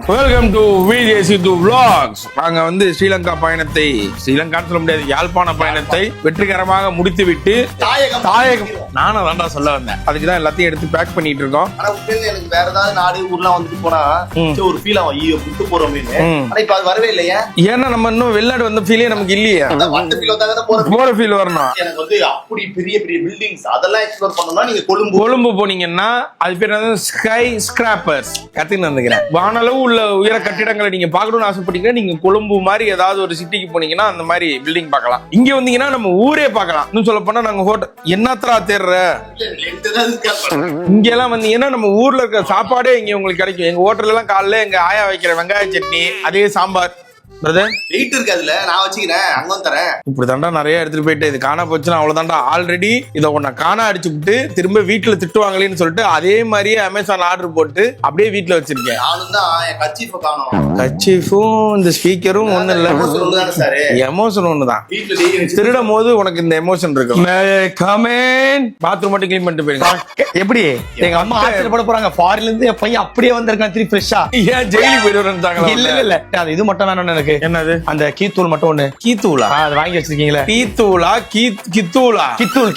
Welcome to Vijay Siddhu vlogs. நாங்க வந்து ஸ்ரீலங்கா பயணத்தை ஸ்ரீலங்கான்னு சொல்ல முடியாது, யாழ்ப்பாண பயணத்தை வெற்றிகரமாக முடித்துவிட்டு தாயகம் நானும் வேண்டா சொல்ல வந்தேன். அதுக்குதான் எல்லாத்தையும் எடுத்து பேக் பண்ணிட்டு இருக்கோம். ஆனா எனக்கு வேற ஏதாவது நாடு ஊர்லாம் வந்துட்டு போனா ஒரு ஃபீல் ஆகும், ஐயோ விட்டு போறோம் அப்படின்னு. ஆனா இப்ப அது வரவே இல்லையா? ஏன்னா நம்ம இன்னும் வெளிநாடு வந்த ஃபீலே நமக்கு இல்லையே. போற ஃபீல் வரணும். எனக்கு வந்து அப்படி பெரிய பெரிய பில்டிங்ஸ் அதெல்லாம் எக்ஸ்ப்ளோர் பண்ணணும்னா நீங்க கொழும்பு போனீங்கன்னா அது பேர் ஸ்கை ஸ்கிராப்பர்ஸ் கத்துன்னு வந்துக்கிறேன். வானளவு உள்ள உயர கட்டிடங்களை நீங்க பாக்கணும்னு ஆசைப்பட்டீங்கன்னா நீங்க கொழும்பு மாதிரி ஏதாவது ஒரு சிட்டிக்கு போனீங்கன்னா அந்த மாதிரி பில்டிங் பார்க்கலாம். இங்க வந்தீங்கன்னா நம்ம ஊரே பார்க்கலாம். இன்னும் சொல்ல போனா நாங்க ஹோட்டல் என்னத்தரா தேடுற இங்க எல்லாம் வந்தீங்கன்னா நம்ம ஊர்ல இருக்க சாப்பாடே இங்க உங்களுக்கு கிடைக்கும். எங்க ஹோட்டல்ல எல்லாம் காலைல எங்க ஆயா வைக்கிற வெங்காய சட்னி, அதே சாம்பார் வெயிட் இருக்கு அதுல, நான் வச்சுக்கிறேன் அங்க தரேன். இப்படி தாண்டா நிறைய எடுத்துட்டு போயிட்டு இது காண போச்சுன்னா அவ்வளவுதான்டா. ஆல்ரெடி இதை உன்னை காண அடிச்சு விட்டு திரும்ப வீட்டுல திட்டுவாங்களேன்னு சொல்லிட்டு அதே மாதிரியே அமேசான் ஆர்டர் போட்டு அப்படியே வீட்டுல வச்சிருக்கேன். நானும் தான் என் கச்சீஃபை காணோம். கச்சீஃபும் இந்த ஸ்பீக்கரும் ஒண்ணு இல்ல, எமோஷன் ஒண்ணுதான். திருடும் போது உனக்கு இந்த எமோஷன் இருக்கு. பாத்ரூம் மட்டும் கிளீன் பண்ணிட்டு போயிருங்க. எப்படி எங்க அம்மா ஆச்சரியப்பட போறாங்க, ஃபாரின்ல இருந்து என் பையன் அப்படியே வந்திருக்கான் திருப்பி ஃப்ரெஷ்ஷா. ஏன் ஜெயிலுக்கு போயிட்டு வரேன்னு? இல்ல இல்ல அது இது மட்டும் வேணும் எனக்கு. என்னது? அந்த கீத்தூள் மட்டும் ஒண்ணு. கீத்தூளா? அது வாங்கி வச்சிருக்கீங்களா? கீத்தூளா? கித்தூளா?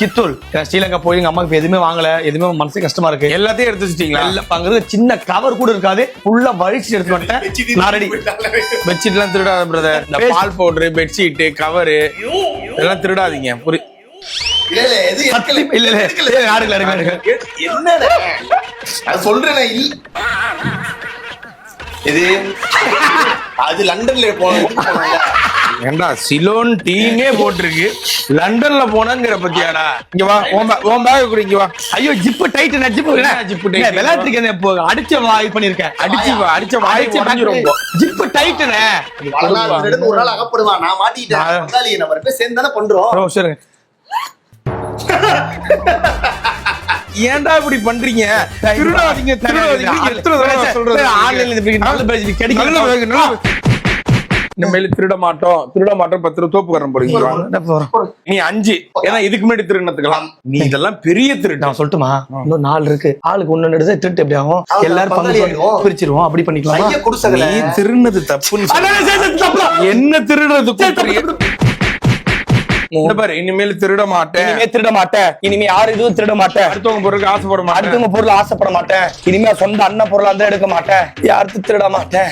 கித்தூள். ஸ்ரீலங்கா போய் எங்க அம்மாக்கு எதுவுமே வாங்கல, எதுவுமே மனசு கஷ்டமா இருக்கு. எல்லாத்தையும் எடுத்து வச்சிட்டீங்களா? இல்ல அங்க சின்ன கவர் கூட இருக்காது, ஃபுல்லா வழிச்சு எடுத்து வந்துட்டேன். நான் ரெடி. பெட்ஷீட் எல்லாம் திருடாத பிரதர். இந்த பால் பவுடர், பெட்ஷீட், கவரு எல்லாம் திருடாதீங்க. சொல்றேன் இது அது லண்டன்ல ஏண்டா சிலோன் டீனே போட்டிருக்கு, லண்டன்ல போனங்கிற பத்தியாடா. இங்க வா, உன் பேக் கூட இங்க வா. ஐயோ ஜிப்பு டைட், நான் ஜிப்பு விளையாட்டுக்கு அடிச்ச வாய் பண்ணிருக்கேன். அடிச்ச வாய் உடைஞ்சிரும். ஜிப்பு டைட்னே ஒரு நாள் அகப்படுவான். நான் மாட்டிட்டேன். நம்ம ரெண்டு சேர்ந்து தானே பண்றோம். சரி ஏன்டா இப்படி பண்றீங்க? திருடாதீங்க. இனிமேல் திருட மாட்டோம் 10 தோப்பு வரம் போறீங்க. நீ 5, ஏன்னா இதுக்கு முன்னாடி திருடத்துக்கலாம். நீ இதெல்லாம் பெரிய திருட்டு. நான் சொல்லட்டுமா? இன்னும் 4 இருக்கு. ஆளுக்கு 1 எடுத்து திருட்டு எப்படி ஆகும்? எல்லாரும் பங்கு பிரிச்சிருவோம். அப்படி பண்ணிக்கலாம். நீ திருடுனது தப்புன்னு என்ன திருடுறது? பாரு, இனிமேல் திருட மாட்டேன். இனிமே யாரும் இதுவும் திருட மாட்டேன். அடுத்தவங்க பொருளுக்கு ஆசைப்பட மாட்டேன். அடுத்தவங்க பொருள் ஆசைப்பட மாட்டேன். இனிமே சொந்த அண்ணன் பொருள் அந்த எடுக்க மாட்டேன். யாருக்கு திருட மாட்டேன்,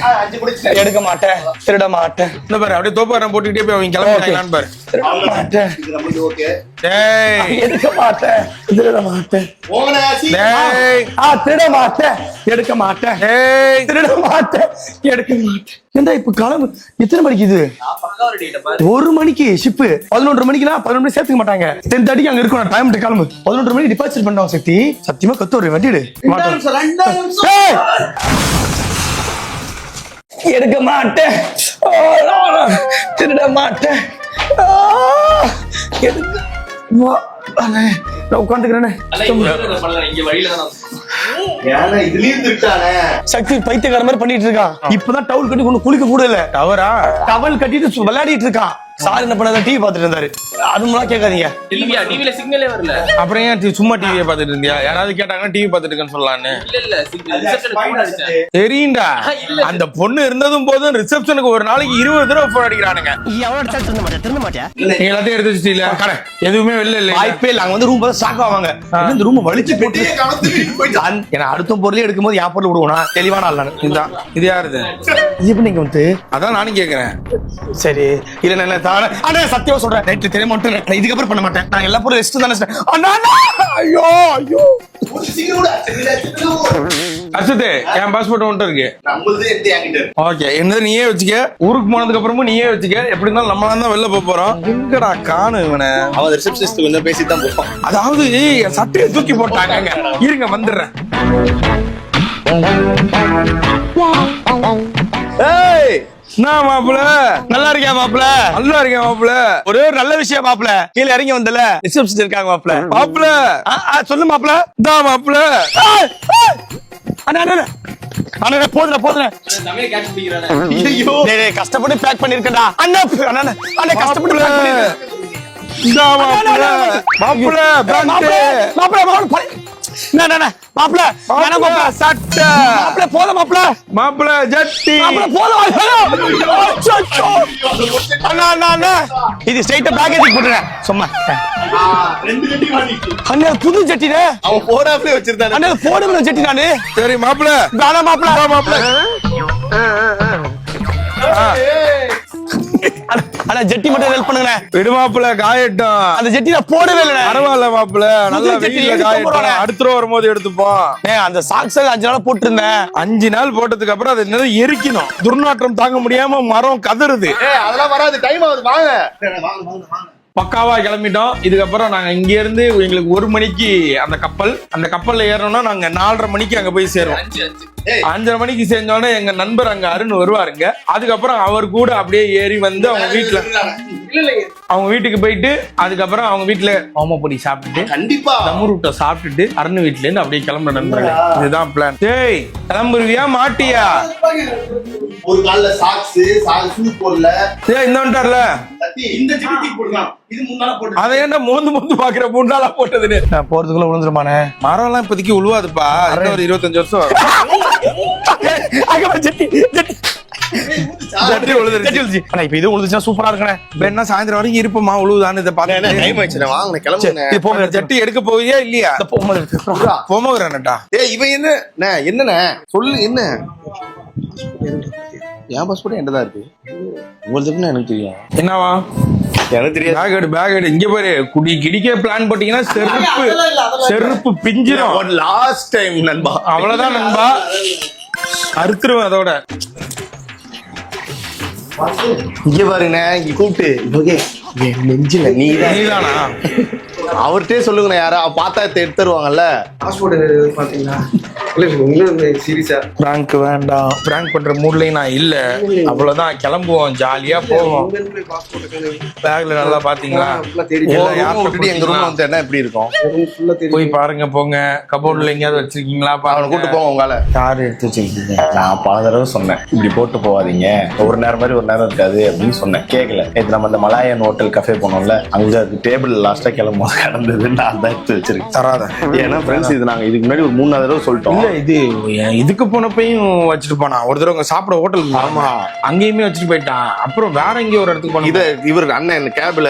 எடுக்க மாட்டேன், திருட மாட்டேன். இந்த பாரு அப்படியே தோப்பாரம் போட்டுக்கிட்டே போய் அவங்க கிளம்பிட்டாங்களான்னு பாரு. திருட மாட்டேன், எடுக்க மாட்டேன், திருட மாட்டேன், திருட மாட்டேன், எடுக்க மாட்டேன், திருட மாட்டேன், எடுக்க மாட்டேன். ஏண்டா இப்ப கிளம்பு? எத்தனை மணிக்கு இது? 1 மணிக்கு ஷிப்பு. 11 மணிக்குனா 11 மணி சேர்த்துக்க மாட்டாங்க. 10:30 அங்க இருக்கணும். டைம் கிளம்பு. 11 மணிக்கு டிபார்ச்சர் பண்ணோம். சக்தி சத்தியமா கத்துற வண்டிடு எடுக்க மாட்டேன், திருட மாட்டேன், உட்காந்துக்கிறேன். சக்தி பைத்தியக்கார மாதிரி பண்ணிட்டு இருக்கான். இப்பதான் டவுல் கட்டி கொண்டு குளிக்க கூட இல்ல. டவல் கட்டிட்டு விளையாடிட்டு இருக்கான். சார் என்ன பண்ணாத டிவி பாத்துட்டு இருந்தாரு. அது மூலம் கேட்காதீங்க. டிவில சிக்னலே வரல. அப்புறம் ஏன் சும்மா டிவியை பாத்துட்டு இருந்தியா? யாராவது கேட்டாங்கன்னா டிவி பாத்துட்டு இருக்கேன்னு சொல்லலான்னு. தெரியும்டா, அந்த பொண்ணு இருந்ததும் போதும் ரிசப்ஷனுக்கு ஒரு நாளைக்கு 20 தடவை போன் அடிக்கிறானுங்க. நீங்க எல்லாத்தையும் எடுத்து வச்சிட்டீங்களா? கடை எதுவுமே வெளில இல்ல. வாய்ப்பே இல்ல. அங்க வந்து ரூம் பார்த்து ஷாக் ஆவாங்க. இந்த ரூம் வலிச்சு போட்டு ஏன்னா அடுத்த பொருளே எடுக்கும்போது என் பொருள் விடுவோம். தெளிவான ஆள் இதுதான். இது யாருது? இது நீங்க வந்து அதான் நானும் கேக்குறேன். சரி இல்ல சத்தியமா சொல்றேன். நேற்று தெரிய மாட்டேன். இதுக்கப்புறம் பண்ண மாட்டேன். நான் எல்லா பொருளும் ரெஸ்ட் தானே. ஐயோ ஐயோ அசுதே, என் பாஸ்போர்ட் ஒன்று இருக்கு. ஓகே, என்னது நீயே வச்சுக்க. ஊருக்கு போனதுக்கு அப்புறமும் நீயே வச்சுக்க. எப்படி இருந்தாலும் நம்மளா தான் வெளில போறோம். எங்கடா காணு இவனை? அவன் ரிசப்ஷனிஸ்ட் கொஞ்சம் பேசி தான் போவான். அதாவது என் சட்டையை தூக்கி போட்டாங்க. இருங்க வந்துடுறேன். நான் மாப்பிள நல்லா இருக்கேன் மாப்பிள. நல்லா இருக்கேன் மாப்பிள. ஒரே ஒரு நல்ல விஷயம் மாப்பிள. கீழே இறங்கி வந்தல ரிசப்ஷன் இருக்காங்க மாப்பிள. மாப்பிள சொல்லு மாப்பிள. தான் மாப்பிள. அண்ணா போதுல கஷ்டப்பட்டு பேக் பண்ணிருக்கேன்டா. அண்ணா கஷ்டப்பட்டு பேக் பண்ணிருக்கேன். மாப்பிள மாப்பிள வேணாம் மாப்பிள சட்டை மாப்பிள போதும் மாப்பிள மாப்பிள ஜட்டி மாப்பிள போதும் அச்சோ அண்ணா அண்ணா அண்ணா இது ஸ்ட்ரைட்டா பேக்கேஜ் போட்டுறேன் சும்மா அண்ணா புது ஜட்டினே அவன் போடாமலே வச்சிருந்தானே. அண்ணா போடுற ஜட்டி நானு சரி மாப்பிள வேணாம் மாப்பிள மாப்பிள அண்ணா ஜட்டி மட்டும் ஹெல்ப் பண்ணுங்க விடு மாப்பிள காயட்டும் அந்த ஜட்டி நான் போடவே இல்லை பரவாயில்ல மாப்பிள நல்லா புது ஜட்டி வெயில்ல எடுத்து காயட்டும் போடுறேன். அடுத்த தடவை வரும்போது எடுத்துப்போம் அந்த சாக்ஸ் 5 நாள் போட்டிருந்தேன் 5 நாள் போட்டதுக்கு அப்புறம் அது என்னது எரிக்கணும் துர்நாற்றம் தாங்க முடியாம மரம் கதறுது அதெல்லாம் வராது, டைம் ஆகுது, வாங்க. வாங்க. பக்காவா கிளம்பிட்டோம். இதுக்கப்புறம் நாங்க இங்க இருந்து எங்களுக்கு 1 மணிக்கு அந்த கப்பல்ல ஏறணும்னா நாங்க 4:30 மணிக்கு அங்க போய் சேருவோம். 5:30 மணிக்கு சேர்ந்தோடனே எங்க நண்பர் அங்க அருண் வருவாருங்க. அதுக்கப்புறம் அவர் கூட அப்படியே ஏறி வந்து அவங்க வீட்டுக்கு போயிட்டு அதுக்கப்புறம் அவங்க வீட்டுல ஓமப்பொடி சாப்பிட்டுட்டு கண்டிப்பா தம்முருட்டை சாப்பிட்டுட்டு அருண் வீட்டுல இருந்து அப்படியே கிளம்புற நண்பர்கள். இதுதான் பிளான். டேய் கிளம்புருவியா மாட்டியா? ஒரு கால்ல சாக்ஸ் ஷூ போடல. டேய் இந்த வந்துட்டார்ல இந்த ஜிடி போடுறான். இது முன்னால போட்டு அதை என்ன மோந்து பாக்குற 3 நாளா போட்டதுன்னு. நான் போறதுக்குள்ள விழுந்துருமானே மரம் எல்லாம் இப்போதைக்கு உழுவாதுப்பா. இன்னும் ஒரு 25 வருஷம் ஜட்டி உழுதுருச்சு. ஆனா இப்ப இது உழுதுச்சுன்னா சூப்பரா இருக்கனே. என்ன சாயந்தரம் வரைக்கும் இருப்போமா உழுவுதான்னு இதை பார்த்து டைம் ஆயிடுச்சு, வாங்க கிளம்புங்க. இது போங்க ஜட்டி எடுக்க போவியா இல்லையா? போமோகிறானட்டா இவன் என்னண்ணே சொல்லு, என்ன என் பாஸ்போர்ட் என்கிட்ட இருக்கு, உங்களுக்கு எனக்கு தெரியும். என்னவா எனக்கு தெரியாது. பேக் எடு இங்க பாரு. குடி கிடிக்க பிளான் போட்டீங்கன்னா செருப்பு பிஞ்சிரும். லாஸ்ட் டைம் நண்பா, அவ்வளவுதான் நண்பா, அறுத்துருவேன் அதோட. இங்க பாருங்க, இங்க கூப்பிட்டு நெஞ்சில நீதானா? அவர்கிட்டே சொல்லுங்கண்ணா, யாரா பார்த்தா எடுத்துருவாங்கல்ல. பாஸ்போர்ட் பாத்தீங்களா? சீரியஸா பிராங்க் வேண்டாம். பிராங்க் பண்ற மூட்லயும் நான் இல்ல. அவ்வளவுதான், கிளம்புவோம், ஜாலியா போவோம். பேக்ல நல்லா பாத்தீங்களா? எங்க ரூம் வந்து என்ன எப்படி இருக்கும் போய் பாருங்க, போங்க. கபோர்ட்ல எங்கேயாவது வச்சிருக்கீங்களா அவனை பாருங்க. கூட்டு போங்க. உங்களால யாரு எடுத்து வச்சிருக்கீங்க? நான் பல தடவை சொன்னேன், இப்படி போட்டு போவாதீங்க, ஒரு நேரம் மாதிரி ஒரு நேரம் இருக்காது அப்படின்னு சொன்னேன். கேட்கல. நேற்று நம்ம அந்த மலாயன் ஹோட்டல் கஃபே போனோம்ல, அங்க டேபிள் லாஸ்டா கிளம்பும் கடந்தது, நான் தான் எடுத்து வச்சிருக்கேன். தராத. ஏன்னா ஃப்ரெண்ட்ஸ், இது நாங்க இதுக்கு முன்னாடி ஒரு 3 தடவை சொல்லிட்டோம். இல்ல இது இதுக்கு போனப்பையும் வச்சுட்டு போனா. ஒரு தடவை சாப்பிட ஹோட்டலுக்கு. ஆமா, அங்கேயுமே வச்சுட்டு போயிட்டான். அப்புறம் வேற எங்கேயும் ஒரு இடத்துக்கு போனோம். இவர் அண்ணன் கேப்ல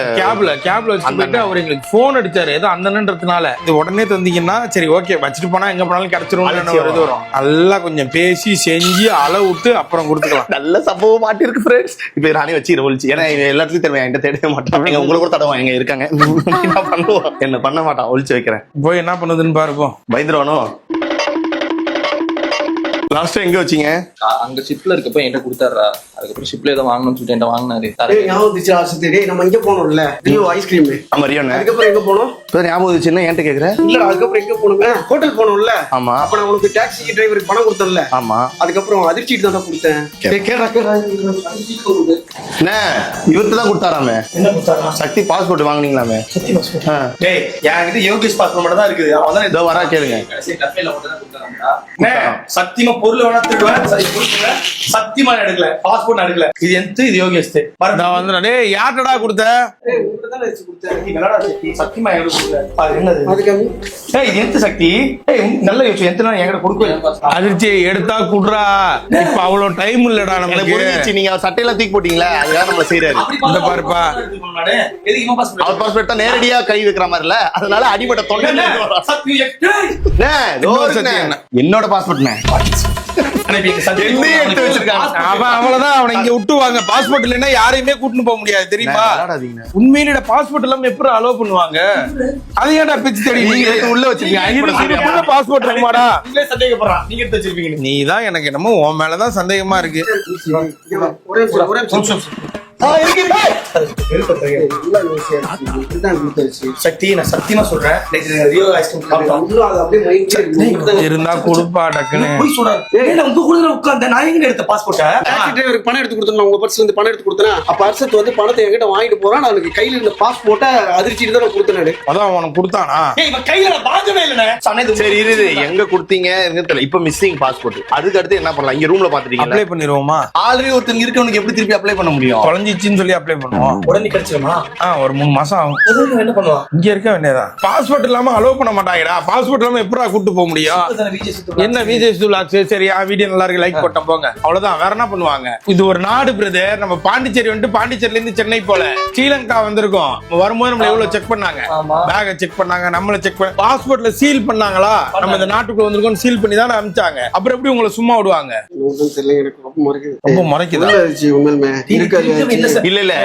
வச்சுட்டு போயிட்டு அவர் எங்களுக்கு போன் அடிச்சாரு, ஏதோ அண்ணன்றதுனால. இது உடனே தந்தீங்கன்னா சரி ஓகே, வச்சுட்டு போனா எங்க போனாலும் கிடைச்சிரும் வரும். நல்லா கொஞ்சம் பேசி செஞ்சு அளவு விட்டு அப்புறம் கொடுத்துக்கலாம். நல்ல சம்பவம் மாட்டி இருக்கு ஃப்ரெண்ட்ஸ். இப்ப நானே வச்சு ஒழிச்சு, ஏன்னா எல்லாத்துலயும் தெரியும் என்கிட்ட தேடவே மாட்டான். உங்களை கூட தடவை எங்க இருக்காங்க என்ன பண்ண மாட்டான், ஒழிச்சு வைக்கிறேன். போய் என்ன பண்ணுதுன்னு பாருப்போம். பயந்துருவானோ. லாஸ்ட் எங்க வச்சீங்க? அங்க ஷிப்ல இருக்கப்ப என்கிட்ட கொடுத்தாரா. அதுக்கப்புறம் ஷிப்ல ஏதோ வாங்கணும்னு சொல்லிட்டு என்கிட்ட வாங்கினாரு. ஞாபகம் வந்துச்சு ஆசை. நம்ம இங்க போனோம்ல, ரியோ ஐஸ்கிரீம். மரியாதை. அதுக்கப்புறம் எங்க போனோம்? ஞாபகம் வந்துச்சுன்னா என்கிட்ட கேக்குறேன். இல்ல, அதுக்கப்புறம் எங்க போனோங்க? ஹோட்டல் போனோம்ல. ஆமா. அப்ப நான் உனக்கு டாக்ஸி டிரைவருக்கு பணம் கொடுத்தேன்ல. ஆமா. அதுக்கப்புறம் அதிர்ச்சிட்டு தான் கொடுத்தேன். என்ன இவருக்கு தான் கொடுத்தாராமே? என்ன கொடுத்தாரா? சக்தி பாஸ்போர்ட் வாங்குனீங்களாமே? சக்தி பாஸ்போர்ட். டேய், என்கிட்ட யோகேஷ் பாஸ்போர்ட் மட்டும் தான் இருக்குது. அவன் இதோ வரா, கேளுங்க. கஃபேல மட்டும் தான் கொடுத்தாரா. சத்தியமா பொருள் வேணா திருடுவேன். சத்தியமா எடுக்கல, பாஸ்போர்ட் எடுக்கல. இது எந்த இது யோகேஷ் நான் வந்து டேய் யார்டா கொடுத்த? சத்தியமா எனக்கு கொடுக்கல. என்னது அதுக்கு? ஏய், இது எந்த சக்தி? ஏய், நல்ல யோசிச்சு எந்த நாள் என்கிட்ட கொடுக்கல. அதிர்ச்சி எடுத்தா குடுறா. இப்ப அவ்வளவு டைம் இல்லடா எனக்கு நமக்கு. புரிஞ்சிச்சு, நீங்க அவர் சட்டையெல்லாம் தூக்கி போட்டீங்களா, அதுதான் நம்மள செய்யறாரு. இந்த பாருப்பா, அவர் பாஸ்போர்ட் தான் நேரடியா கை வைக்கிற மாதிரி இல்ல, அதனால அடிபட்ட தொண்டை. என்னோட பாஸ்போர்ட் அவன் அவ்வளவுதான். அவனை இங்க விட்டுவாங்க. பாஸ்போர்ட் இல்லைன்னா யாரையுமே கூட்டிட்டு போக முடியாது, தெரியுமா? உண்மையில பாஸ்போர்ட் எல்லாம் எப்படி அலோவ் பண்ணுவாங்க? அது ஏன்டா பிச்சு தேடி உள்ள வச்சிருக்கீங்க? பாஸ்போர்ட் இருக்குமாடா? சந்தேகப்படுறான், நீங்க எடுத்து வச்சிருப்பீங்க. நீ தான் எனக்கு என்னமோ உன் மேலதான் சந்தேகமா இருக்கு. ஒரே நிமிஷம். சக்தி, நான் சத்தியமா சொல்றேன், இருந்தா கொடுப்பா டக்குன்னு. பணம் எடுத்து கொடுத்தேன். உங்க பர்ஸ்ல இருந்து பணம் எடுத்து கொடுத்தேன். அப்ப அர்ஷத் வந்து பணத்தை என்கிட்ட வாங்கிட்டு போறான். அவனுக்கு கையில இருந்த பாஸ்போர்ட்டை அதிர்ச்சிட்டு தான் கொடுத்தேன். அதான் உனக்கு கொடுத்தானா? கையில வாங்கவே இல்லை. சரி இரு, எங்க கொடுத்தீங்க தெரியல. இப்ப மிஸ்ஸிங் பாஸ்போர்ட். அதுக்கு அடுத்து என்ன பண்ணலாம்? இங்க ரூம்ல பாத்துட்டீங்க, அப்ளை பண்ணிடுவோமா? ஆல்ரெடி ஒருத்தங்க இருக்கவனுக்கு எப்படி திருப்பி அப்ளை பண்ண முடியும்? தொலைஞ்சு முடிஞ்சிச்சுன்னு சொல்லி அப்ளை பண்ணுவோம். உடனே கிடைச்சிருமா? ஒரு 3 மாசம் ஆகும். என்ன பண்ணுவான்? இங்க இருக்க வேண்டியதான். பாஸ்போர்ட் இல்லாம அலோவ் பண்ண மாட்டாங்கடா. பாஸ்போர்ட் இல்லாம எப்படா கூட்டு போக முடியும்? என்ன விஜய் சுலாக்ஸ் சரி வீடியோ நல்லா இருக்கு லைக் போட்டோம் போங்க, அவ்வளவுதான். வேற என்ன பண்ணுவாங்க? இது ஒரு நாடு பிரதர். நம்ம பாண்டிச்சேரி வந்துட்டு பாண்டிச்சேரில இருந்து சென்னை போல ஸ்ரீலங்கா வந்திருக்கோம். வரும்போது நம்மள எவ்வளவு செக் பண்ணாங்க, பேக செக் பண்ணாங்க, நம்மள செக் பண்ண, பாஸ்போர்ட்ல சீல் பண்ணாங்களா, நம்ம இந்த நாட்டுக்குள்ள வந்திருக்கோம் சீல் பண்ணி தான் அனுப்பிச்சாங்க. அப்புறம் எப்படி உங்களை சும்மா விடுவாங்க? ரொம்ப முறைக்குதா? இல்ல இல்ல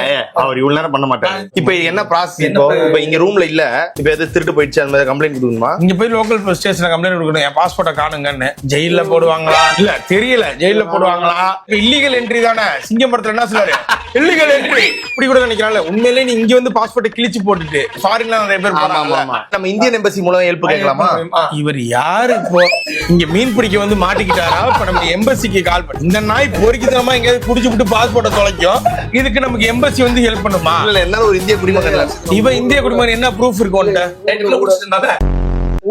அவர் இவ்வளவு நேரம் பண்ண மாட்டாரு. இப்ப என்ன ப்ராசஸ்? இப்ப இங்க ரூம்ல இல்ல, இப்ப எது திருட்டு போயிடுச்சு அந்த மாதிரி கம்ப்ளைண்ட் கொடுக்கணுமா? இங்க போய் லோக்கல் ஸ்டேஷன்ல கம்ப்ளைண்ட் கொடுக்கணும். என் பாஸ்போர்ட்டை காணுங்கன்னு. ஜெயில போடுவாங்களா? இல்ல தெரியல, ஜெயில போடுவாங்களா? இல்லீகல் என்ட்ரி தானே. சிங்கம்பரத்துல என்ன சொல்றாரு? இல்லீகல் என்ட்ரி இப்படி கூட நினைக்கிறாங்க. உண்மையிலே நீ இங்க வந்து பாஸ்போர்ட்டை கிழிச்சு போட்டுட்டு ஃபாரின்ல நிறைய பேர் போறாங்க. நம்ம இந்தியன் எம்பசி மூலம் ஹெல்ப் கேட்கலாமா? இவர் யாரு இப்போ இங்க மீன் பிடிக்க வந்து மாட்டிக்கிட்டாரா? இப்ப நம்ம எம்பசிக்கு கால் பண்ணி இந்த நாய் பொறிக்குதனமா எங்கேயாவது குடிச்சு விட்டு பாஸ்போர்ட்டை தொலைக்கும். இதுக்கு நமக்கு எம்பசி வந்து ஹெல்ப் பண்ணுமா? இல்ல என்னால ஒரு இந்திய குடிமகன். இவன் இந்திய குடிமகன் என்ன ப்ரூஃப் இருக்கு உன்கிட்ட?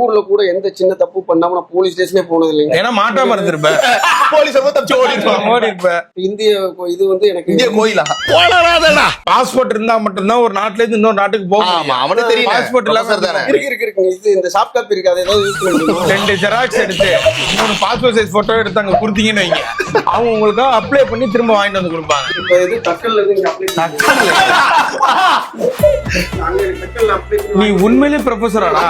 ஊர்ல கூட எந்த சின்ன தப்பு பண்ணாம நான் போலீஸ் ஸ்டேஷனே போனது இல்லைங்க. ஏன்னா மாட்டாம இருந்திருப்ப. போலீஸ் தப்பிச்சு ஓடி இருப்ப. இந்திய இது வந்து எனக்கு இந்திய கோயிலா? பாஸ்போர்ட் இருந்தா மட்டும்தான் ஒரு நாட்டுல இருந்து இன்னொரு நாட்டுக்கு போக முடியும். அவனுக்கு தெரியல. பாஸ்போர்ட் இல்லாம இருக்கு இது இந்த சாஃப்ட் காப்பி இருக்கு, அதை ஏதாவது யூஸ் பண்ண முடியுமா? 2 ஜெராக்ஸ் எடுத்து 3 பாஸ்போர்ட் சைஸ் போட்டோ எடுத்து அங்க கொடுத்தீங்கன்னு வைங்க, அவங்க உங்களுக்கு அப்ளை பண்ணி திரும்ப வாங்கிட்டு வந்து கொடுப்பாங்க. இப்ப இது தக்கல்ல இருந்து இங்க அப்ளை நீ உண்மையிலே ப்ரொஃபஸராடா?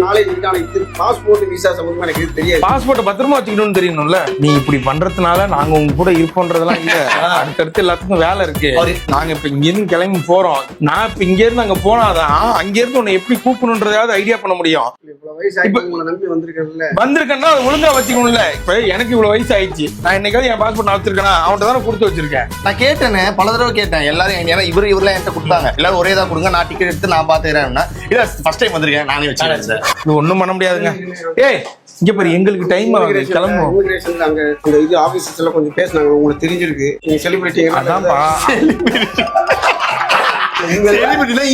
நாலேஜ் இருக்கான இது பாஸ்போர்ட் விசா சம்பந்தமா எனக்கு தெரியாது. பாஸ்போர்ட் பத்திரமா வச்சுக்கணும்னு தெரியணும்ல. நீ இப்படி பண்றதுனால நாங்க உங்க கூட இருப்போன்றதெல்லாம் இல்ல. அடுத்தடுத்து எல்லாத்துக்கும் வேலை இருக்கு. நாங்க இப்ப இங்க இருந்து கிளம்பி போறோம். நான் இப்ப இங்க இருந்து அங்க போனாதான் அங்க இருந்து உன்னை எப்படி கூப்பிடணுன்றதாவது ஐடியா பண்ண முடியும். இவ்வளவு வயசு ஆயிட்டு உங்களை நம்பி வந்திருக்கேன்னா அதை ஒழுங்கா வச்சுக்கணும்ல. இப்ப எனக்கு இவ்வளவு வயசு ஆயிடுச்சு, நான் என்னைக்காவது என் பாஸ்போர்ட் நான் வச்சிருக்கேன்னா அவன்கிட்ட தானே கொடுத்து வச்சிருக்கேன். நான் கேட்டேனே, பல தடவை கேட்டேன். எல்லாரும் ஏன்னா இவரெல்லாம் என்கிட்ட கொடுத்தாங்க. எல்லாரும் ஒரே தான் கொடுங்க, நான் டிக்கெட் எடுத்து நான் பாத்துக்கிறேன். இல்ல ஃபர்ஸ்ட் டைம் வந்திருக்கேன், நானே வச்சுக்கிறேன். இது ஒண்ணும் பண்ண முடியாதுங்க. ஏய் இங்க பாரு, எங்களுக்கு டைம் ஆகுது, கிளம்புவோம். இமிகிரேஷன்ல அங்க அந்த இது ஆபீசர்ஸ் எல்லாம் கொஞ்சம் பேசினாங்க. உங்களுக்கு தெரிஞ்சிருக்கு, நீங்க செலிபிரிட்டி அதான்ப்பா.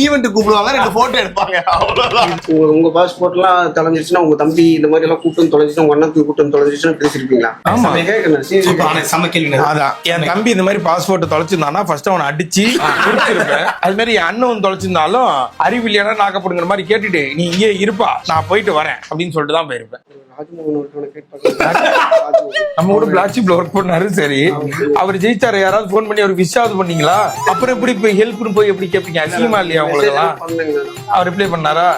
ஈவென்ட் கூப்பிடுவாங்க, 2 போட்டோ எடுப்பாங்க, அவ்வளவுதான். உங்க பாஸ்போர்ட் எல்லாம் தொலைஞ்சிருச்சுன்னா உங்க தம்பி இந்த மாதிரி எல்லாம் கூட்டம் தொலைஞ்சிச்சு, உங்க அண்ணன் கூட்டம் தொலைஞ்சிச்சுன்னு பேசிருப்பீங்களா? ஆமா, சமைக்கல. அதான் என் தம்பி இந்த மாதிரி பாஸ்போர்ட் தொலைச்சிருந்தானா ஃபர்ஸ்ட் அவனை அடிச்சு கொடுத்துருப்பேன். அது மாதிரி என் அண்ணன் தொலைச்சிருந்தாலும் அறிவில்லையா நாக்கப்படுங்கிற மாதிரி கேட்டுட்டு நீ இங்கே இருப்பா, நான் போயிட்டு வரேன் அப்படின்னு சொல்லிட்டு தான் போயிருப்பேன். நம்ம கூட பிளாட்ஷிப்ல ஒர்க் பண்ணாரு. சரி, அவர் ஜெயிச்சாரு. யாராவது போன் பண்ணி அவருக்கு விஷாவது பண்ணீங்களா? அப்புறம் எப்படி போய் ஹெல்ப்னு போய் எப்படி கேட்பீங்க? அசிங்கமா இல்லையா உங்களுக்கு எல்லாம்? அவர் ரிப்ளை பண்ணாரா?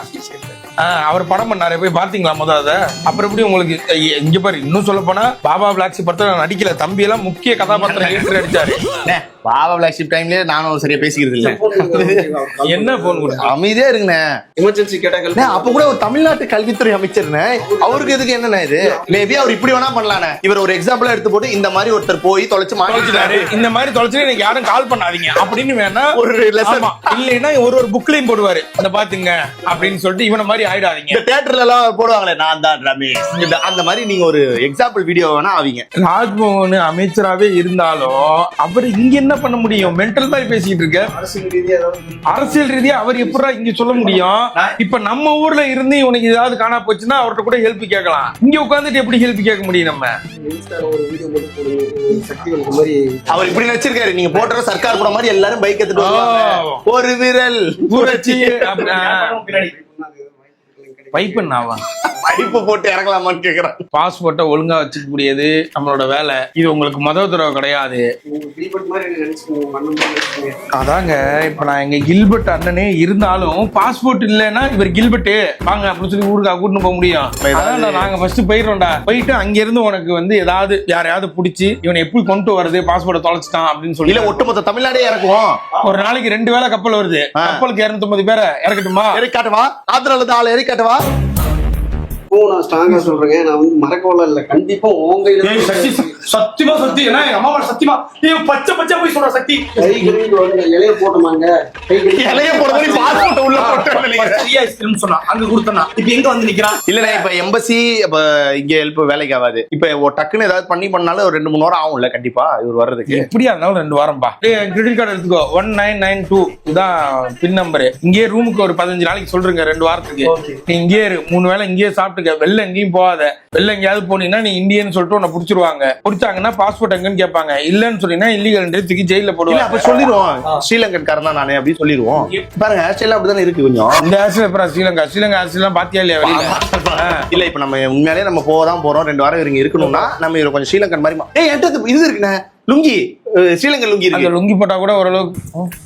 அவர் படம் பண்ணாரு, போய் பாத்தீங்களா முதல்ல? அப்புறம் எப்படி உங்களுக்கு? இங்க பாரு, இன்னும் சொல்ல போனா பாபா பிளாக்ஷிப் படத்துல நடிக்கல, தம்பி எல்லாம் முக்கிய கதாபாத்திரம் நடிச்சாரு. பாபா பிளாக்ஷிப் டைம்லயே நானும் சரியா பேசிக்கிறது இல்ல. என்ன போன் கொடுங்க, அமைதியா இருங்கண்ணே. எமர்ஜென்சி கேட்டாங்க. அப்ப கூட ஒரு தமிழ்நாட்டு கல்வித்துறை அமைச்சர்னே, அவருக்கு எதுக்கு என்னண்ணே இது? மேபி அவர் இப்படி வேணா பண்ணலானே. இவர் ஒரு எக்ஸாம்பிளா எடுத்து போட்டு இந்த மாதிரி ஒருத்தர் போய் தொலைச்சிட்டாரு, இந்த மாதிரி தொலைச்சு எனக்கு யாரும் கால் பண்ணாதீங்க அப்படின்னு வேணா ஒரு லெசன் இல்லைன்னா ஒரு புக்லயும் போடுவாரு, இந்த பாத்துங்க அப்படின்னு சொல்லிட்டு இவன மாதிரி ஆயிடாதீங்க. இந்த தியேட்டர்ல எல்லாம் போடுவாங்களே, நான் தான் ரமேஷ், அந்த மாதிரி நீங்க ஒரு எக்ஸாம்பிள் வீடியோ வேணா ஆவீங்க. ராஜ்மோகன் அமைச்சராவே இருந்தாலும் அவர் இங்க என்ன பண்ண முடியும்? மென்டல் மாதிரி பேசிட்டு இருக்க. அரசியல் ரீதியா அவர் எப்படா இங்க சொல்ல முடியும்? இப்ப நம்ம ஊர்ல இருந்து உனக்கு ஏதாவது காணா போச்சுன்னா அவர்கிட்ட கூட ஹெல்ப் கேட்கலாம். இங்க உட்காந்துட்டு எப்படி ஹெல்ப் கேட்க முடியும்? நம்ம அவர் இப்படி நினைச்சிருக்காரு, நீங்க போடுற சர்க்கார் கூட மாதிரி எல்லாரும் பைக் எடுத்துட்டு ஒரு விரல் புரட்சி பைப்பண்ணாவா பைப்பு போட்டு இறங்கலாமான்னு கேக்குறான். பாஸ்போர்ட்டை ஒழுங்கா வச்சுக்க முடியாது நம்மளோட வேலை. இது உங்களுக்கு முதல் தடவை கிடையாது. அதாங்க, இப்ப நான் எங்க கில்பர்ட் அண்ணனே இருந்தாலும் பாஸ்போர்ட் இல்லைன்னா இவர் கில்பர்ட் வாங்க அப்படின்னு சொல்லி ஊருக்கா கூட்டிட்டு போக முடியும். அதான் நாங்க ஃபர்ஸ்ட் போயிடுறோம்டா. போயிட்டு அங்க இருந்து உனக்கு வந்து ஏதாவது யாரையாவது பிடிச்சி இவனை எப்படி கொண்டு வருது, பாஸ்போர்ட்டை தொலைச்சிட்டான் அப்படின்னு சொல்லி இல்ல ஒட்டுமொத்த தமிழ்நாடே இறக்குவோம். ஒரு நாளைக்கு 2 வேளை கப்பல் வருது, கப்பலுக்கு 250 பேரை இறக்கட்டுமா? இறக்காட்டுவா, ஆத்திரத்துல ஆள் இறக்காட்டுவா. நான் ஸ்ட்ராங்கா சொல்றேங்க, நான் வந்து மறக்கவல இல்ல, கண்டிப்பா உங்க சத்தியமா சக்தி என்ன எங்க அம்மா சத்தியமா நீ பச்சை பச்சை போய் சொல்ற சக்தி. கை கழுவிட்டு வந்து இலைய போட்டுமாங்க, இலைய போடுறது பாஸ்போர்ட் உள்ள போட்டு சரியா ஐஸ்கிரீம் சொன்னா அங்க கொடுத்தனா இப்ப எங்க வந்து நிக்கிறான்? இல்லண்ணே, இப்ப எம்பசி இப்ப இங்க ஹெல்ப் வேலைக்கு ஆகாது. இப்ப டக்குன்னு ஏதாவது பண்ணாலும் ஒரு 2-3 வாரம் ஆகும்ல கண்டிப்பா இவர் வர்றதுக்கு. எப்படியா இருந்தாலும் 2 வாரம்பா. கிரெடிட் கார்டு எடுத்துக்கோ, 1992 இதான் பின் நம்பர். இங்கே ரூமுக்கு ஒரு 15 நாளைக்கு சொல்றீங்க, 2 வாரத்துக்கு. நீ இங்கே 3 வேளை இங்கேயே சாப்பிட்டு சாப்பிட்டுக்க, வெளில எங்கேயும் போகாத. வெளில எங்கேயாவது போனீங்கன்னா நீ இந்தியன்னு சொல்லிட்டு உன்னை பிடிச்சிருவாங்க. பிடிச்சாங்கன்னா பாஸ்போர்ட் எங்கன்னு கேட்பாங்க. இல்லன்னு சொன்னீங்கன்னா இல்லீகல் தூக்கி ஜெயில போடுவாங்க. அப்ப சொல்லிடுவோம் ஸ்ரீலங்கன்காரன் தான் நானே அப்படி சொல்லிடுவோம். பாருங்க ஹேர் ஸ்டைல் அப்படிதானே இருக்கு கொஞ்சம். இந்த ஆசிரியர் அப்புறம் ஸ்ரீலங்கா ஆசிரியர் எல்லாம் பாத்தியா இல்லையா வெளியில? இல்ல இப்ப நம்ம உண்மையாலே நம்ம போதான் போறோம், 2 வாரம் இவங்க இருக்கணும்னா நம்ம இவங்க கொஞ்சம் ஸ்ரீலங்கன் மாதிரி என்கிட்ட இது இருக்குண்ணே லுங்கி, ஸ்ரீலங்கன் லுங்கி அந்த இருக்கு. லுங்கி போட்டா கூட ஓரளவுக்கு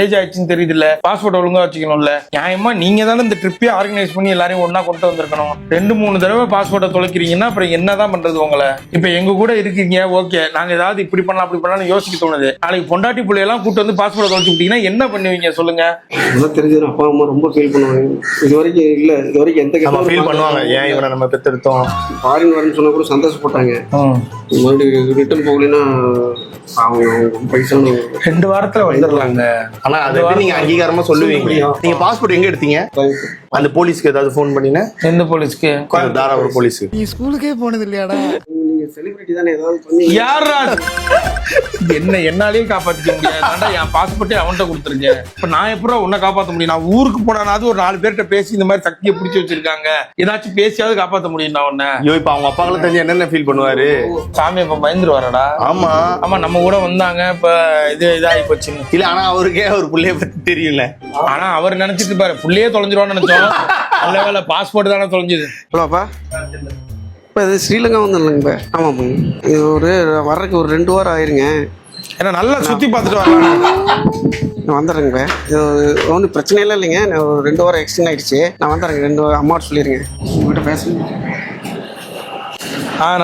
ஏஜ் ஆயிடுச்சுன்னு தெரியுது இல்ல. பாஸ்போர்ட் ஒழுங்கா வச்சுக்கணும்ல. நியாயமா நீங்க தானே இந்த ட்ரிப்பே ஆர்கனைஸ் பண்ணி எல்லாரையும் ஒன்னா கொண்டு வந்திருக்கணும். 2-3 தடவை பாஸ்போர்ட்டை தொலைக்கிறீங்கன்னா அப்புறம் என்னதான் பண்றது உங்களை? இப்ப எங்க கூட இருக்கீங்க, ஓகே, நாங்க ஏதாவது இப்படி பண்ணலாம் அப்படி பண்ணலாம்னு யோசிக்க தோணுது. நாளைக்கு பொண்டாட்டி பிள்ளையெல்லாம் கூட்டு வந்து பாஸ்போர்ட்டை தொலைச்சு விட்டீங்கன்னா என்ன பண்ணுவீங்க சொல்லுங்க? தெரிஞ்சது அப்பா அம்மா ரொம்ப ஃபீல் பண்ணுவாங்க. இது வரைக்கும் எந்த ஃபீல் பண்ணுவாங்க, ஏன் இவனை நம்ம பெத்தெடுத்தோம். ஃபாரின் வரேன்னு சொன்னா கூட சந்தோஷப்பட்டாங்க. மறுபடியும் ரிட்டர்ன் போகலன்னா அவங்க பைசா 2 வாரத்துல வந்துடலாங்க. ஆனா அதை எப்படி நீங்க அங்கீகாரமா சொல்லுவீங்க? நீங்க பாஸ்போர்ட் எங்க எடுத்தீங்க? அந்த போலீஸ்க்கு ஏதாவது போன் பண்ணினா? எந்த போலீஸ்க்கு? தாராபுரம் போலீஸ். நீ ஸ்கூலுக்கே போனது இல்லையாடா? நீங்க செலிபிரிட்டி தானே, ஏதாவது பண்ணி யாரா என்ன என்னாலேயும் காப்பாத்திக்க முடியாது. என் பாஸ்போர்ட்டே அவன்கிட்ட கொடுத்துருங்க. இப்ப நான் எப்பறம் உன்னை காப்பாற்ற முடியும்? நான் ஊருக்கு போனானாவது ஒரு 4 பேர்கிட்ட பேசி இந்த மாதிரி சக்தியை பிடிச்சி வச்சிருக்காங்க, ஏதாச்சும் பேசியாவது காப்பாற்ற முடியும் நான் உன்ன. ஐயோ இப்ப அவங்க அப்பாங்களை தெரிஞ்சு என்னென்ன ஃபீல் பண்ணுவாரு? சாமி இப்ப பயந்துருவாரடா. ஆமா ஆமா, நம்ம கூட வந்தாங்க, இப்ப இதாகி போச்சு. இல்ல ஆனா அவருக்கே அவர் புள்ளைய பத்தி தெரியல. ஆனா அவர் நினைச்சிட்டு பாரு, புள்ளையே தொலைஞ்சிருவான்னு நினைச்சோம். நல்ல வேலை பாஸ்போர்ட் தானே தொலைஞ்சுது. ஹலோப்பா, இப்போ இது ஸ்ரீலங்கா வந்துடலங்க. இப்போ ஆமாம், இது வர்றதுக்கு ஒரு 2 வாரம் ஆயிருங்க. ஏன்னா நல்லா சுத்தி பார்த்துட்டு வரலாம். நான் வந்துடுறேங்க. இது ஒன்றும் பிரச்சனை இல்லை இல்லைங்க. நான் ஒரு 2 வாரம் எக்ஸ்டெண்ட் ஆயிடுச்சு. நான் வந்துடுறேங்க. 2 வாரம் அம்மாட்ட சொல்லிடுங்க. உங்கள்கிட்ட பேசுங்க.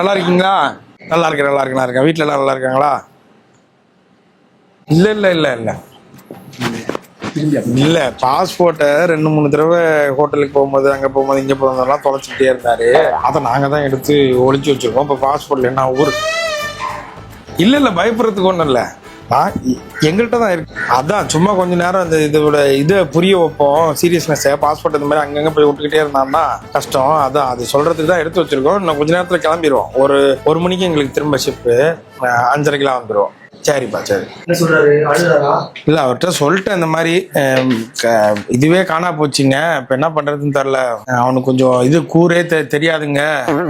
நல்லா இருக்கீங்களா? நல்லா இருக்கேன். வீட்டுல எல்லாம் நல்லா இருக்காங்களா? இல்ல பாஸ்போர்ட்டை 2-3 தடவை ஹோட்டலுக்கு போகும்போது அங்க போகும்போது இங்க போகும்போதெல்லாம் தொலைச்சிட்டே இருந்தாரு. அதை நாங்க தான் எடுத்து ஒளிச்சு வச்சிருக்கோம். இப்ப பாஸ்போர்ட்ல என்ன ஊர் இல்ல பயப்படுறதுக்கு ஒண்ணும் இல்ல, எங்கள்கிட்ட தான் இருக்கு. அதான் சும்மா கொஞ்ச நேரம் இந்த இதை புரிய வைப்போம், சீரியஸ்னஸ். பாஸ்போர்ட் இந்த மாதிரி அங்கங்க போய் விட்டுக்கிட்டே இருந்தான்னா கஷ்டம். அதான் அது சொல்றதுக்கு தான் எடுத்து வச்சிருக்கோம். இன்னும் கொஞ்ச நேரத்துல கிளம்பிடுவோம். ஒரு 1 மணிக்கு எங்களுக்கு திரும்ப ஷிப்பு, 5:30 வந்துடுவோம். சரிப்பா சரி. என்ன சொல்றாரு? அழுதாரா? இல்ல அவர்கிட்ட சொல்லிட்டேன் இந்த மாதிரி இதுவே காணா போச்சுங்க, இப்ப என்ன பண்றதுன்னு தெரியல, அவனுக்கு கொஞ்சம் இது கூரே தெரியாதுங்க,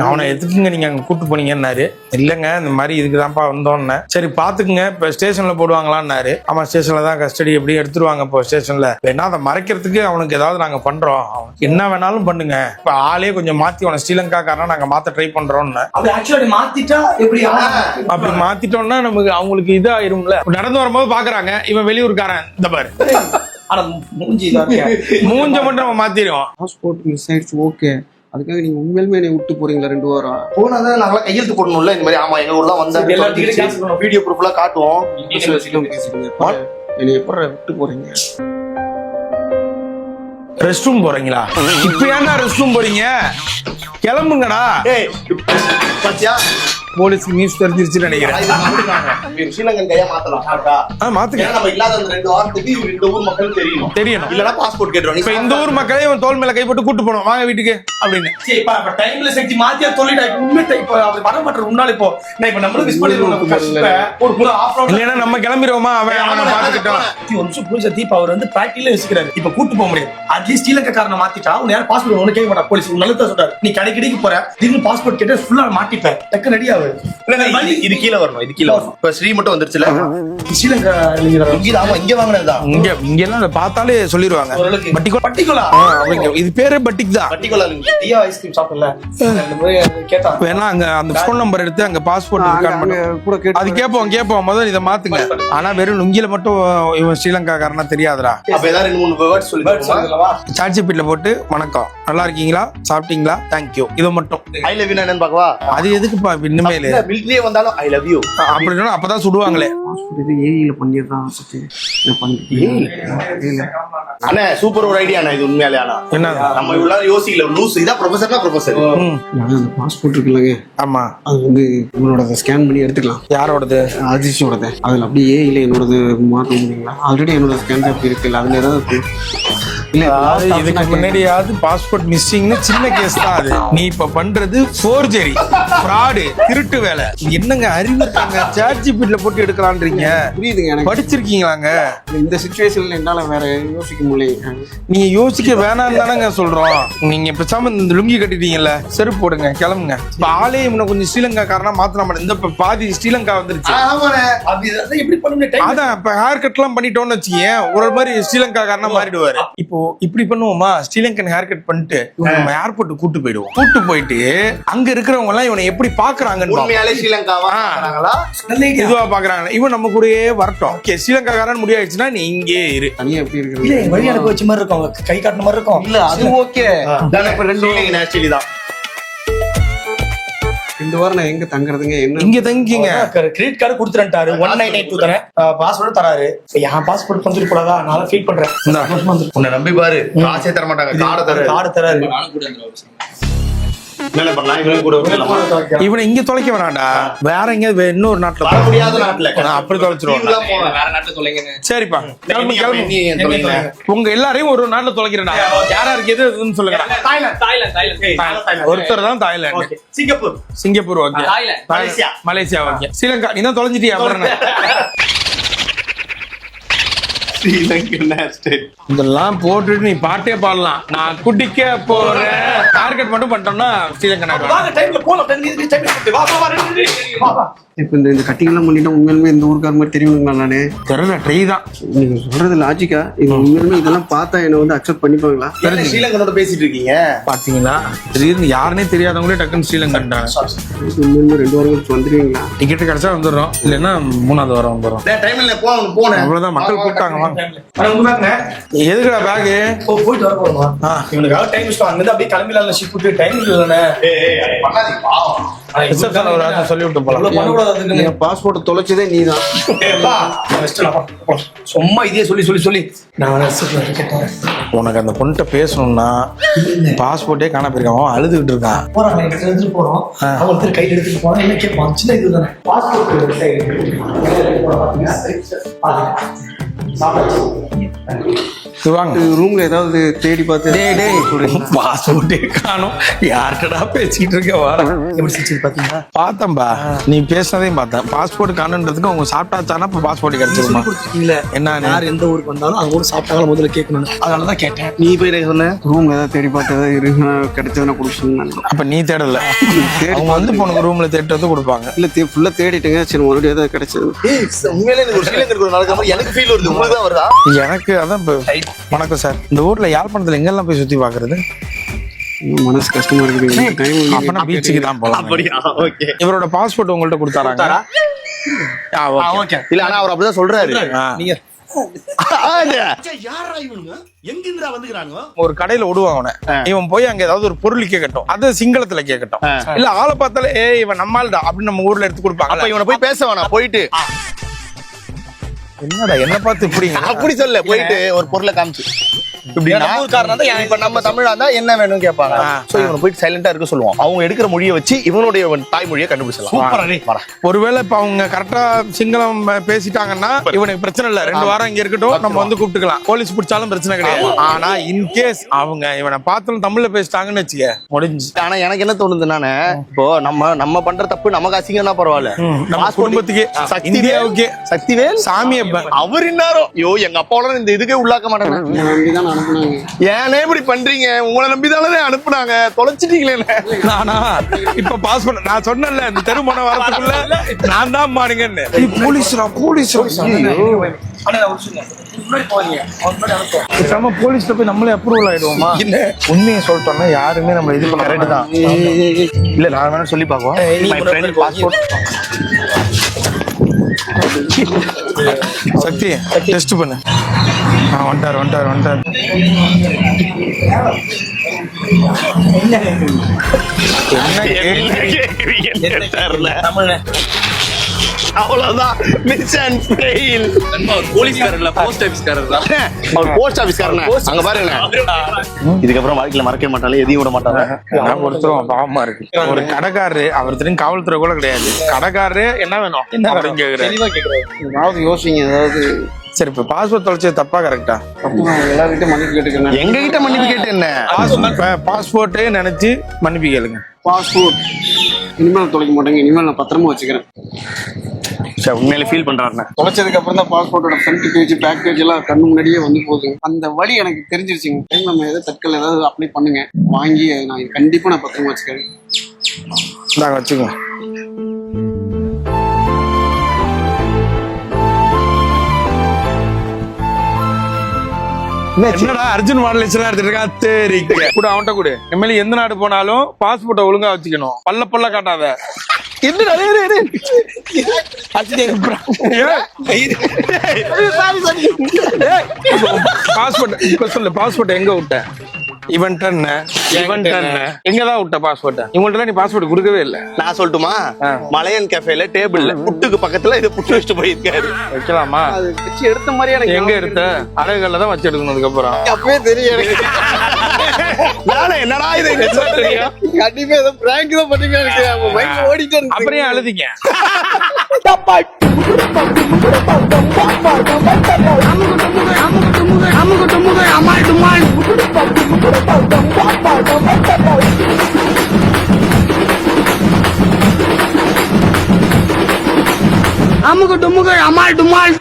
அவனை எதுக்குங்க நீங்க அங்க கூட்டு போனீங்கன்னாரு. இல்லங்க இந்த மாதிரி இதுக்குதான்ப்பா வந்தோன்னு. சரி பாத்துக்குங்க, இப்ப ஸ்டேஷன்ல போடுவாங்களான்னாரு. ஆமா ஸ்டேஷன்ல தான் கஸ்டடி எப்படி எடுத்துருவாங்க. இப்போ ஸ்டேஷன்ல வேணா அதை மறைக்கிறதுக்கு அவனுக்கு ஏதாவது நாங்க பண்றோம், என்ன வேணாலும் பண்ணுங்க, இப்ப ஆளே கொஞ்சம் மாத்தி அவனை ஸ்ரீலங்காக்காரனா நாங்க மாத்த ட்ரை பண்றோம்னு. அப்படி மாத்திட்டோம்னா நமக்கு அவங்களுக்கு இது ஆயிரும்ல. நடந்து வரும்போது பாக்குறாங்க இவன் வெளியூருக்காரன், இந்த பாரு மூஞ்ச மட்டும் நம்ம மாத்திடுவோம். பாஸ்போர்ட் மிஸ் ஆயிடுச்சு, ஓகே. அதுக்காக நீங்க உண்மையிலுமே என்னை விட்டு போறீங்களா? 2 வாரம் போனாதான் நாங்களா கையெழுத்து போடணும்ல. இந்த மாதிரி ஆமா எங்க ஊர்ல வந்தா வீடியோ ப்ரூஃப் எல்லாம் காட்டுவோம். என்னை எப்படி விட்டு போறீங்க? ரெஸ்ட் ரூம் போறீங்களா? இப்ப ஏன்டா ரெஸ்ட் ரூம் போறீங்க? கிளம்புங்கடா. பாத்தியா போலீஸ் நியூஸ் தெரிஞ்சிருச்சுன்னு நினைக்கிறேன். ஸ்ரீலங்கன் கையா மாத்தலாம். மாத்துங்க. நம்ம இல்லாத அந்த 2 வாரத்துக்கு இந்த ஊர் மக்கள் தெரியணும். இல்லனா பாஸ்போர்ட் கேட்றோம். இப்ப இந்த ஊர் மக்களே இவன் தோல் மேல கை போட்டு கூட்டு போனோம், வாங்க வீட்டுக்கு அப்படின்னு. சரி இப்ப டைம்ல செஞ்சு மாத்தியா சொல்லிட்டா. உண்மை இப்ப அப்படி பண்ண மாட்டேன். முன்னாடி இப்போ நான் இப்ப நம்மளும் மிஸ் பண்ணிடுவோம். ஒரு புற ஆஃப் ரோட் இல்லைன்னா நம்ம கிளம்பிடுவோமா? அவனை பாத்துக்கிட்டோம். ஒரு நிமிஷம் புரிஞ்ச தீப் அவர் வந்து பிராக்டிகலா யோசிக்கிறாரு. இப்ப கூட்டு போக முடியாது. அட்லீஸ்ட் ஸ்ரீலங்கா காரனை மாத்திட்டா உன் யாரும் பாஸ்போர்ட் ஒண்ணு கேட்க மாட்டா. போலீஸ் நல்லதா சொல்றாரு. நீ கடைக்கு போற திடீர்னு பாஸ்போர்ட் கேட்டு ஃபுல்லா மாட்டிப்ப, டக்கு ரெடி ஆகுது. இது கீழ வரணும், இது கீழ வரணும். இப்ப ஸ்ரீ மட்டும் வந்துருச்சுல. ஸ்ரீலங்கா இங்க வாங்கினதுதான். இங்க எல்லாம் பார்த்தாலே சொல்லிடுவாங்க பட்டிகோலா. இது பேரே பட்டிக் தான். பட்டிகோலா ஐயா ஐஸ்கிரீம் சாப்பிடல கேட்டா வேணா அங்க அந்த போன் நம்பர் எடுத்து அங்க பாஸ்போர்ட் இருக்கான்னு அது கேட்போம். முதல்ல இதை மாத்துங்க. ஆனா வெறும் லுங்கில மட்டும் இவன் ஸ்ரீலங்காக்காரனா தெரியாதுடா. அப்ப ஏதாவது 2-3 வேர்ட்ஸ் சொல்லுங்க. சாட் ஜிபிடில போட்டு வணக்கம், நல்லா இருக்கீங்களா, சாப்பிட்டீங்களா, தேங்க்யூ, இது மட்டும். ஐ லவ் யூ என்னன்னு பாக்கவா? அது எதுக்குப்பா இனிமேல் மிலிட்டரியே வந்தாலும் ஐ லவ் யூ அப்படின்னா அப்பதான் சுடுவாங்களே. இது ஏஐல பண்ணிடுறான். அண்ணே சூப்பர் ஒரு ஐடியா அண்ணா. இது உண்மையாலே ஆனா என்ன நம்ம இவ்வளவு யோசிக்கல. லூஸ் இதான் ப்ரொஃபசர்னா ப்ரொஃபசர். அந்த பாஸ்போர்ட் இருக்குல்லங்க, ஆமா அது வந்து உங்களோட ஸ்கேன் பண்ணி எடுத்துக்கலாம். யாரோடது? அதிர்ச்சியோடது. அதுல அப்படியே ஏஐல என்னோடது மாற்ற முடியுங்களா? ஆல்ரெடி என்னோட ஸ்கேன் அப்படி இருக்குல்ல, அதுல ஏதாவது இல்ல இதுக்கு முன்னாடியாவது பாஸ்போர்ட் மிஸ்ஸிங்னு சின்ன கேஸ் தான் அது. நீ இப்ப பண்றது ஃபோர்ஜரி, ஃப்ராடு, திருட்டு வேலை. என்னங்க அறிவு இருக்காங்க, ChatGPT போட்டு எடுக்கலான்றீங்க. புரியுதுங்க எனக்கு. படிச்சிருக்கீங்களாங்க? இந்த சிச்சுவேஷன்ல என்னால வேற யோசிக்க முடியல. நீங்க யோசிக்க வேணாம்னு தானங்க சொல்றோம். நீங்க பேசாம இந்த லுங்கி கட்டிட்டீங்கல்ல, செருப்பு போடுங்க, கிளம்புங்க. இப்ப ஆளே இவனை கொஞ்சம் ஸ்ரீலங்காக்காரனா மாத்தலாம். இந்த இப்ப பாதி ஸ்ரீலங்கா வந்துருச்சு. இப்படி பண்ணுங்க. அதான் இப்ப ஹேர் கட் எல்லாம் பண்ணிட்டோம்னு வச்சுக்கேன், ஒரு மாதிரி ஸ்ரீலங்காக்காரனா மாறிடுவாரு. இப்போ இப்படி பண்ணுவோமா, ஸ்ரீலங்கன் ஹேர் கட் பண்ணிட்டு இவனை நம்ம ஏர்போர்ட் கூட்டு போயிடுவோம். கூட்டு போயிட்டு அங்க இருக்கிறவங்க எல்லாம் இவனை எப்படி பாக்குறாங்கன்னு உண்மையாலே ஸ்ரீலங்காவா இதுவா பாக்குறாங்க. இவன் நம்ம கூடயே வரட்டும். ஓகே, ஸ்ரீலங்காக்காரன் முடியாயிடுச்சுன்னா நீ இங்கே இரு. தனியா எப்படி இருக்கு? இல்ல வழி அனுப்ப வச்ச மாதிரி இருக்கும், கை காட்டுன மாதிரி இருக்கும். இல்ல அது ஓகே. இப்ப ரெண்டு நேச்சுரலி தான் 2 வாரம் நான் எங்க தங்குறதுங்க? என்ன இங்க தங்கிங்க. கிரெடிட் கார்டு கொடுத்துட்டாரு, 1982 தரேன், பாஸ்வேர்டு தராரு. என் பாஸ்போர்ட் வந்துட்டு போலதா, நான் ஃபீல் பண்றேன். உன்னை நம்பி பாரு, காசே தர மாட்டாங்க, கார்டு தராரு. நானும் கூட என்ன பண்ணலாம், இவனுக்கு கூட விடலாம். இவனை இங்க தொலைக்க வேணாம்டா, வேற எங்கேயாவது இன்னொரு நாட்டுல வர முடியாத நாட்டுல அப்படி தொலைச்சிருவான். வேற நாட்டுல தொலைங்க. சரிப்பா, கிளம்பு, கிளம்பு. நீ ஏன் தொலைங்க? உங்க எல்லாரையும் ஒரு நாட்டுல தொலைக்கிறேன்டா. யாரா இருக்கு எதுன்னு சொல்லுங்க. ஒருத்தர் தான் Thailand. Singapore. Singapore okay. Thailand. Malaysia okay. Sri Lanka நீ தான் தொலைஞ்சிட்டியா? அப்புறம் இதெல்லாம் போட்டுட்டு நீ பாட்டே பாடலாம். நான் குடிக்க போறேன் டார்கெட் மட்டும் பண்ணிட்டோம்னா ஸ்ரீலங்கா இப்ப இந்த கட்டிங் எல்லாம் பண்ணிட்டா உண்மையிலுமே இந்த ஊருக்கார மாதிரி தெரியுங்களா? நானு தெரியல, ட்ரை தான். நீங்க சொல்றது லாஜிக்கா? இது உண்மையிலுமே இதெல்லாம் பார்த்தா என்ன வந்து அக்செப்ட் பண்ணிப்பாங்களா? ஸ்ரீலங்கனோட பேசிட்டு இருக்கீங்க பாத்தீங்களா, திடீர்னு யாருன்னே தெரியாதவங்களே டக்குன்னு ஸ்ரீலங்கான்ட்டாங்க. உண்மையிலுமே 2 வாரம் கழிச்சு வந்துருவீங்களா? டிக்கெட் கிடைச்சா வந்துடுறோம், இல்லைன்னா 3வது வாரம் வந்துடும். டைம்ல போனேன். அவ்வளவுதான், மக்கள் கூப்பிட்டாங்க. வாங்க. எதுக்குடா பேகு? போயிட்டு வர போறோமா? இவனுக்காக டைம் வேஸ்ட். அங்கிருந்து அப்படியே கிளம்பிடலாம், ஷிப் விட்டு டைம் இல்லைண்ணே. சொல்லி விட்டு போலாம். என் பாஸ்போர்ட் தொலைச்சதே நீதான். சும்மா இதே சொல்லி நான் கேட்டேன். உனக்கு அந்த பொண்ணுகிட்ட பேசணும்னா பாஸ்போர்ட்டே காண போயிருக்கான், அழுதுகிட்டு இருக்கான். போறாங்க, எங்க எடுத்துட்டு போறோம். ஒருத்தர் கையில் எடுத்துட்டு போறோம். என்ன கேட்பான், சின்ன இது தானே வாங்க. ரூம்ல ஏதாவது தேடி பார்த்து பாஸ்போர்ட்டே காணும், யார்கிட்டடா பேசிட்டு இருக்க? எப்படி சிரிச்சு பாத்தீங்களா? பார்த்தம்பா, நீ பேசினதையும் பார்த்தேன். பாஸ்போர்ட் காணுன்றதுக்கு அவங்க சாப்பிட்டாச்சானா இப்ப பாஸ்போர்ட் கிடைச்சிருமா? இல்ல என்ன யார் எந்த ஊருக்கு வந்தாலும் அவங்க கூட சாப்பிட்டாங்களா முதல்ல கேட்கணும். அதனாலதான் கேட்டேன். நீ போய் சொன்ன ரூம்ல ஏதாவது தேடி பார்த்து ஏதாவது இருக்கு கிடைச்சதுன்னா கொடுத்துருங்க. அப்ப நீ தேடல, அவங்க வந்து உனக்கு ரூம்ல தேடுறது கொடுப்பாங்க. இல்ல ஃபுல்லா தேடிட்டுங்க, சரி மறுபடியும் ஏதாவது கிடைச்சது. உண்மையிலே எனக்கு ஒரு ஸ்ரீலங்கன் நடக்கிற மாதிரி எனக்கு ஃபீல் வருது. உங்களுக்கு தான் வருதா? எனக்கு அதான். வணக்கம் சார், இந்த ஊர்ல யாழ்ப்பாணத்துல எங்கெல்லாம் போய் சுத்தி பாக்குறது? மனசு கஷ்டமா இருக்குது. அப்பனா பீச்சுக்கு தான் போலாம். ஓகே. இவரோட பாஸ்போர்ட் உங்கள்ட்ட கொடுத்தாராங்க? ஓகே. இல்ல ஆனா அவர் அப்படிதான் சொல்றாரு. நீங்க ஒரு கடையில விடுவாங்க அவனை. இவன் போய் அங்க ஏதாவது ஒரு பொருள் கேட்கட்டும், அது சிங்களத்துல கேட்கட்டும், இல்ல ஆளை பார்த்தாலே இவன் நம்மால்டா அப்படின்னு நம்ம ஊர்ல எடுத்து கொடுப்பாங்க. அப்ப இவனை போய் பேச வேணாம், போயிட்டு என்னடா என்ன பார்த்து இப்படி அப்படி சொல்ல, போயிட்டு ஒரு பொருளை காமிச்சு இப்ப நம்ம தமிழா இருந்தா என்ன வேணும் கேட்பாங்க. சோ இவனை போயிட்டு சைலண்டா இருக்க சொல்லுவோம். அவங்க எடுக்கிற மொழியை வச்சு இவனுடைய தாய்மொழியை கண்டுபிடிச்சலாம். ஒருவேளை இப்ப அவங்க கரெக்டா சிங்களம் பேசிட்டாங்கன்னா இவனுக்கு பிரச்சனை இல்ல, 2 வாரம் இங்க இருக்கட்டும், நம்ம வந்து கூப்பிட்டுக்கலாம். போலீஸ் பிடிச்சாலும் பிரச்சனை கிடையாது. ஆனா இன்கேஸ் அவங்க இவனை பார்த்தாலும் தமிழ்ல பேசிட்டாங்கன்னு வச்சுக்க, முடிஞ்சு. ஆனா எனக்கு என்ன தோணுதுன்னா, இப்போ நம்ம பண்ற தப்பு நமக்கு அசிங்கம்னா பரவாயில்ல, நம்ம குடும்பத்துக்கு இந்தியாவுக்கு சக்திவேல் சாமியை அவர் இன்னாரோ ஐயோ எங்க அப்பாவோட இந்த இதுக்கே உள்ளாக்க மாட்டாங்க. ஏனே இப்படி பண்றீங்க? உங்களை நம்பிதானே அனுப்புனாங்க, தொலைச்சிட்டீங்களே. நானா இப்ப பாஸ்போர்ட் நான் சொன்னேன்ல, இந்த தெரு மன வரதுக்குள்ள நான் தான் மாடுங்கன்னு. போலீஸ்ரா போலீஸ்ல போய் நம்மளே அப்ரூவல் ஆயிடுவோமா? இல்ல உண்மையை சொல்லிட்டோம்னா யாருமே நம்ம இது பண்ண கரெக்ட் தான். இல்ல நான் வேணா சொல்லி பாக்குவோம். சக்தி டெஸ்ட் பண்ணு. வந்துட்டார். அவ்வளவுதான். போஸ்ட் ஆபீஸ்காரன் அங்க பாருங்க. இதுக்கப்புறம் வாழ்க்கையில மறக்க மாட்டாங்க, எதையும் விட மாட்டாங்க. ஒருத்தரும் பாவமா இருக்கு. ஒரு கடைக்காரரு, அவர் தெரியும் காவல்துறை கூட கிடையாது. கடைக்காரரு என்ன வேணும் ஏதாவது யோசிங்க. ஏதாவது சரி, இப்ப பாஸ்போர்ட் தொலைச்சது தப்பா கரெக்டா? எல்லார்கிட்ட மன்னிப்பு கேட்டுக்கிறேன். எங்க கிட்ட மன்னிப்பு கேட்டு என்ன? பாஸ்போர்ட்டே நினைச்சு மன்னிப்பு கேளுங்க. பாஸ்போர்ட் இனிமேல் தொலைக்க மாட்டேங்க, இனிமேல் நான் பத்திரமா வச்சுக்கிறேன். சரி, உண்மையிலே ஃபீல் பண்றாருண்ணே. தொலைச்சதுக்கு அப்புறம் தான் பாஸ்போர்ட்டோட ஃப்ரண்ட் பேஜ் பேக் பேஜ் எல்லாம் கண்ணு முன்னாடியே வந்து போகுது. அந்த வழி எனக்கு தெரிஞ்சிருச்சுங்க. டைம் நம்ம ஏதாவது தட்கல் ஏதாவது அப்ளை பண்ணுங்க, வாங்கி அதை நான் கண்டிப்பா நான் பத்திரமா வச்சுக்கிறேன். நாங்க வச்சுக்கோங்க. என்னடா அர்ஜுன் மாடல் எடுத்துட்டு இருக்கா? தெரிக்க கூட அவன்கிட்ட கூட இனிமேல் எந்த நாடு போனாலும் பாஸ்போர்ட்டை ஒழுங்கா வச்சுக்கணும். பல்ல பல்ல காட்டாத. என்னடா பாஸ்போர்ட் இப்ப சொல்லு, பாஸ்போர்ட் எங்க விட்ட? இவன்ட்ட எங்கதான் விட்ட பாஸ்போர்ட்? இவங்கள்ட்ட நீ பாஸ்போர்ட் கொடுக்கவே இல்ல. நான் சொல்லட்டுமா? மலையன் கஃபேல டேபிள்ல புட்டுக்கு பக்கத்துல இதை புட்டு வச்சுட்டு போயிருக்காரு. வைக்கலாமா? அது வச்சு எடுத்த மாதிரியே எனக்கு எங்க எடுத்த? அழகுல தான் வச்சு எடுக்கணும். அதுக்கப்புறம் அப்பவே தெரியும் எனக்கு. நானே என்னடா இது தெரியும். கண்டிப்பா ஏதோ பிராங்க் தான் பண்ணீங்க. எனக்கு அவங்க மைண்ட்ல ஓடிட்டே இருக்கு. அப்படியே அழுதிங்க. அமுகு டுமுகு அமால் டுமால்